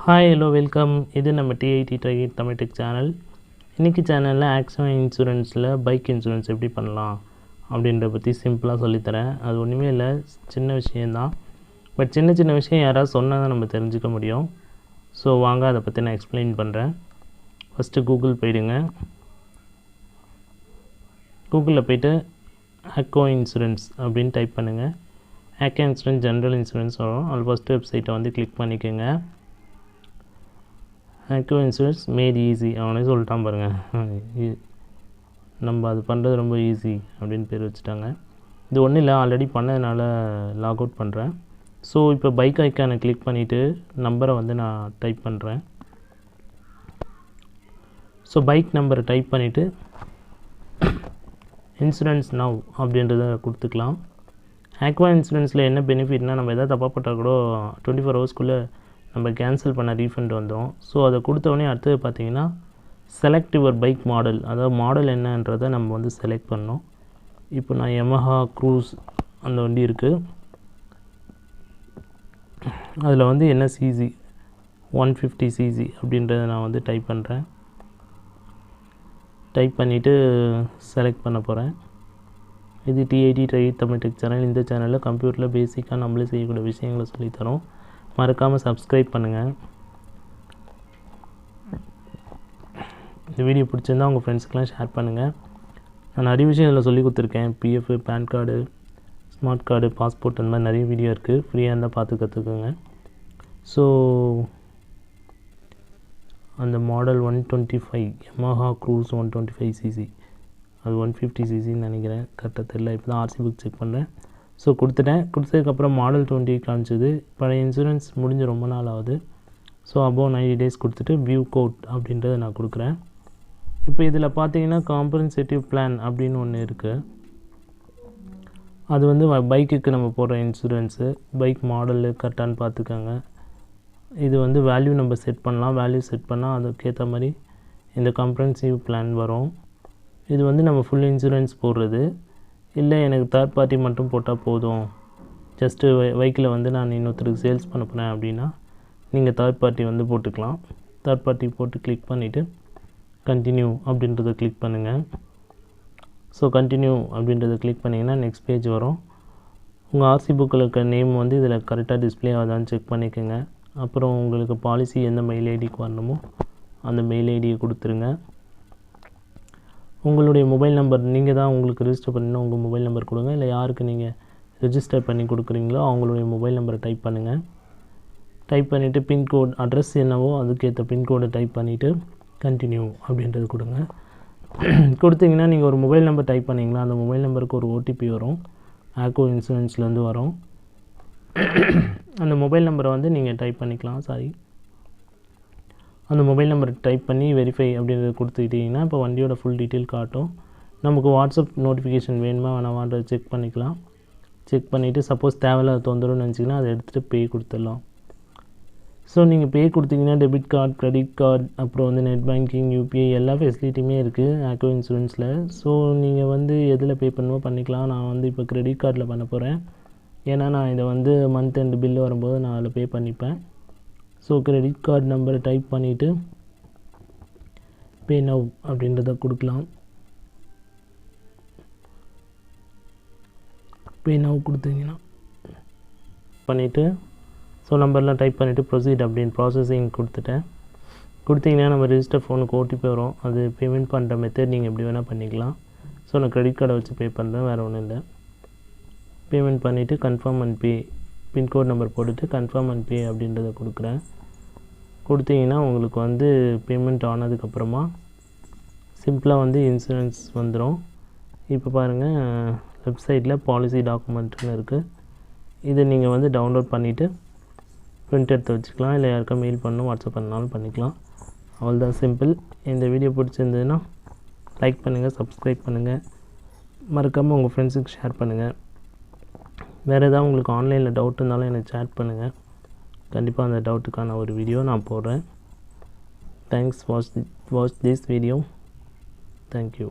Hi hello welcome. இது நம்ம TIT Tamil tech channel. இன்றைக்கி சேனலில் ஆக்ஸோ இன்சூரன்ஸில் பைக் இன்சூரன்ஸ் எப்படி பண்ணலாம் அப்படின்றத பற்றி சிம்பிளாக சொல்லித்தரேன். அது ஒன்றுமே இல்லை, சின்ன விஷயந்தான். பட் சின்ன சின்ன விஷயம் யாராவது சொன்னால் தான் நம்ம தெரிஞ்சுக்க முடியும். ஸோ வாங்க அதை பற்றி நான் எக்ஸ்பிளைன் பண்ணுறேன். ஃபஸ்ட்டு கூகுள் போயிடுங்க. கூகுளில் போய்ட்டு ஆக்கோ இன்சூரன்ஸ் அப்படின்னு டைப் பண்ணுங்கள். ஆக்கோ இன்சூரன்ஸ் ஜென்ரல் இன்சூரன்ஸ் வரும். அது ஃபஸ்ட்டு வெப்சைட்டை வந்து கிளிக் பண்ணிக்கோங்க. ஆக்கோ இன்சூரன்ஸ் மேட் ஈஸி அவனே சொல்லிட்டான் பாருங்கள். நம்ம அது பண்ணுறது ரொம்ப ஈஸி அப்படின்னு பேர் வச்சுட்டாங்க. இது ஒன்றும் இல்லை, ஆல்ரெடி பண்ணதுனால லாக் அவுட் பண்ணுறேன். ஸோ இப்போ பைக் ஐக்கானை கிளிக் பண்ணிவிட்டு நம்பரை வந்து நான் டைப் பண்ணுறேன். ஸோ பைக் நம்பரை டைப் பண்ணிவிட்டு இன்சூரன்ஸ் நவ் அப்படின்றத கொடுத்துக்கலாம். ஆக்வா இன்சூரன்ஸில் என்ன பெனிஃபிட்னால், நம்ம எதாவது தப்பாக போட்டால் கூட 24 ஹவர்ஸ்க்குள்ளே நம்ம கேன்சல் பண்ண ரீஃபண்ட் வந்துடும். ஸோ அதை கொடுத்தவொடனே அடுத்தது பார்த்திங்கன்னா செலக்ட் யுவர் பைக் மாடல், அதாவது மாடல் என்னன்றதை நம்ம வந்து செலக்ட் பண்ணோம். இப்போ நான் யமஹா க்ரூஸ் அந்த வண்டி இருக்குது, அதில் வந்து என்ன சிசி 150 சிசி அப்படின்றத நான் வந்து டைப் பண்ணுறேன். டைப் பண்ணிவிட்டு செலக்ட் பண்ண போகிறேன். இது TIT தமிழ் டெக் சேனல். இந்த சேனலில் கம்ப்யூட்டரில் பேசிக்காக நம்மளே செய்யக்கூடிய விஷயங்களை சொல்லித்தரோம். மறக்காமல் சப்ஸ்கிரைப் பண்ணுங்கள். இந்த வீடியோ பிடிச்சிருந்தால் உங்கள் ஃப்ரெண்ட்ஸ்க்கெலாம் ஷேர் பண்ணுங்கள். நான் நிறைய விஷயம் இதில் சொல்லி கொடுத்துருக்கேன். PF, pan card, smart card, passport, அந்த மாதிரி நிறைய வீடியோ இருக்குது. ஃப்ரீயாக இருந்தால் பார்த்து கற்றுக்குங்க. ஸோ அந்த மாடல் 125 யமஹா க்ரூஸ் 125 சிசி, அது 150 சிசின்னு நினைக்கிறேன், கரெக்டாக தெரியல. இப்போ தான் RC புக் செக் பண்ணுறேன். ஸோ கொடுத்ததுக்கப்புறம் மாடல் 20 காமிச்சிது. பழைய இன்சூரன்ஸ் முடிஞ்சு ரொம்ப நாள் ஆகுது. ஸோ அபோவ் 90 டேஸ் கொடுத்துட்டு வியூ கோட் அப்படின்றத நான் கொடுக்குறேன். இப்போ இதில் பார்த்தீங்கன்னா காம்பன்சேட்டிவ் பிளான் அப்படின்னு ஒன்று இருக்குது. அது வந்து பைக்குக்கு நம்ம போடுற இன்சூரன்ஸு. பைக் மாடலு கரெக்டானு பார்த்துக்கோங்க. இது வந்து வேல்யூ நம்ம செட் பண்ணலாம். வேல்யூ செட் பண்ணால் அதுக்கேற்ற மாதிரி இந்த காம்ப்ரஹென்சிவ் பிளான் வரும். இது வந்து நம்ம ஃபுல் இன்சூரன்ஸ் போடுறது இல்லை, எனக்கு தேர்ட் பார்ட்டி மட்டும் போட்டால் போதும், ஜஸ்ட்டு வெஹிக்கிளை வந்து நான் இன்னொருத்தருக்கு சேல்ஸ் பண்ண போகிறேன் அப்படின்னா நீங்கள் தேர்ட் பார்ட்டி வந்து போட்டுக்கலாம். தேர்ட் பார்ட்டி போட்டு கிளிக் பண்ணிவிட்டு கண்டினியூ அப்படின்றத கிளிக் பண்ணுங்கள். ஸோ கண்டினியூ அப்படின்றத கிளிக் பண்ணிங்கன்னா நெக்ஸ்ட் பேஜ் வரும். உங்கள் RC புக்கில் இருக்க நேம் வந்து இதில் கரெக்டாக டிஸ்பிளே ஆகுதான்னு செக் பண்ணிக்கோங்க. அப்புறம் உங்களுக்கு பாலிசி எந்த மெயில் ஐடிக்கு வரணுமோ அந்த மெயில் ஐடியை கொடுத்துருங்க. உங்களுடைய மொபைல் நம்பர் நீங்கள் தான் உங்களுக்கு ரிஜிஸ்டர் பண்ணணும், உங்கள் மொபைல் நம்பர் கொடுங்க. இல்லை யாருக்கு நீங்கள் ரிஜிஸ்டர் பண்ணி கொடுக்குறீங்களோ அவங்களுடைய மொபைல் நம்பரை டைப் பண்ணுங்கள். டைப் பண்ணிவிட்டு பின்கோட், அட்ரஸ் என்னவோ அதுக்கேற்ற பின்கோடை டைப் பண்ணிவிட்டு கண்டினியூ அப்படின்றது கொடுங்க. கொடுத்தீங்கன்னா நீங்கள் ஒரு மொபைல் நம்பர் டைப் பண்ணிங்கன்னா அந்த மொபைல் நம்பருக்கு ஒரு OTP வரும், ஆக்கோ இன்சூரன்ஸ்லேருந்து வரும். அந்த மொபைல் நம்பரை வந்து நீங்கள் டைப் பண்ணிக்கலாம். அந்த மொபைல் நம்பரை டைப் பண்ணி வெரிஃபை அப்படின்றத கொடுத்துக்கிட்டிங்கன்னா இப்போ வண்டியோட ஃபுல் டீட்டெயில் காட்டும். நமக்கு வாட்ஸ்அப் நோட்டிஃபிகேஷன் வேணுமா வேணாமான்றதை செக் பண்ணிக்கலாம். செக் பண்ணிவிட்டு சப்போஸ் தேவையில்லாத தொந்தரவுன்னு நினச்சிங்கன்னா அதை எடுத்துகிட்டு பே கொடுத்துடலாம். ஸோ நீங்கள் பே கொடுத்தீங்கன்னா டெபிட் கார்டு, கிரெடிட் கார்டு, அப்புறம் வந்து நெட் பேங்கிங், UPI எல்லா ஃபெசிலிட்டியுமே இருக்குது ஆக்கோ இன்சூரன்ஸில். ஸோ நீங்கள் வந்து எதில் பே பண்ணுமோ பண்ணிக்கலாம். நான் வந்து இப்போ கிரெடிட் கார்டில் பண்ண போகிறேன். ஏன்னா நான் இதை வந்து மந்த் எண்டு பில்லு வரும்போது நான் அதில் பே பண்ணிப்பேன். ஸோ கிரெடிட் கார்டு நம்பரை டைப் பண்ணிவிட்டு பே நவ் அப்படின்றத கொடுக்கலாம். பே நவ் கொடுத்தீங்கன்னா பண்ணிவிட்டு ஸோ நம்பர்லாம் டைப் பண்ணிவிட்டு ப்ரொசீட் அப்படின்னு ப்ராசஸிங் கொடுத்தீங்கன்னா நம்ம ரிஜிஸ்டர் ஃபோனுக்கு OTP வரும். அது பேமெண்ட் பண்ணுற மெத்தட் நீங்கள் எப்படி வேணால் பண்ணிக்கலாம். ஸோ நான் கிரெடிட் கார்டை வச்சு பே பண்ணுறேன், வேறு ஒன்றும் இல்லை. பேமெண்ட் பண்ணிவிட்டு confirm and pay, pincode number போட்டுட்டு கன்ஃபார்ம் அண்ட் பே அப்படின்றத கொடுக்குறேன். கொடுத்தீங்கன்னா உங்களுக்கு வந்து பேமெண்ட் ஆனதுக்கப்புறமா சிம்பிளாக வந்து இன்சூரன்ஸ் வந்துடும். இப்போ பாருங்கள், வெப்சைட்டில் பாலிசி டாக்குமெண்ட்னு இருக்குது. இதை நீங்கள் வந்து டவுன்லோட் பண்ணிவிட்டு பிரிண்ட் எடுத்து வச்சுக்கலாம். இல்லை யாருக்கா மெயில் பண்ணணும், வாட்ஸ்அப் பண்ணாலும் பண்ணிக்கலாம். அவ்வளோதான், சிம்பிள். இந்த வீடியோ பிடிச்சிருந்ததுன்னா லைக் பண்ணுங்கள், சப்ஸ்கிரைப் பண்ணுங்கள், மறக்காமல் உங்கள் ஃப்ரெண்ட்ஸுக்கு ஷேர் பண்ணுங்கள். வேறு ஏதாவது உங்களுக்கு ஆன்லைனில் டவுட் இருந்தாலும் எனக்கு சேட் பண்ணுங்கள். கண்டிப்பாக அந்த டவுட்டுக்கான ஒரு வீடியோ நான் போடுறேன். Thanks watch this video. Thank you.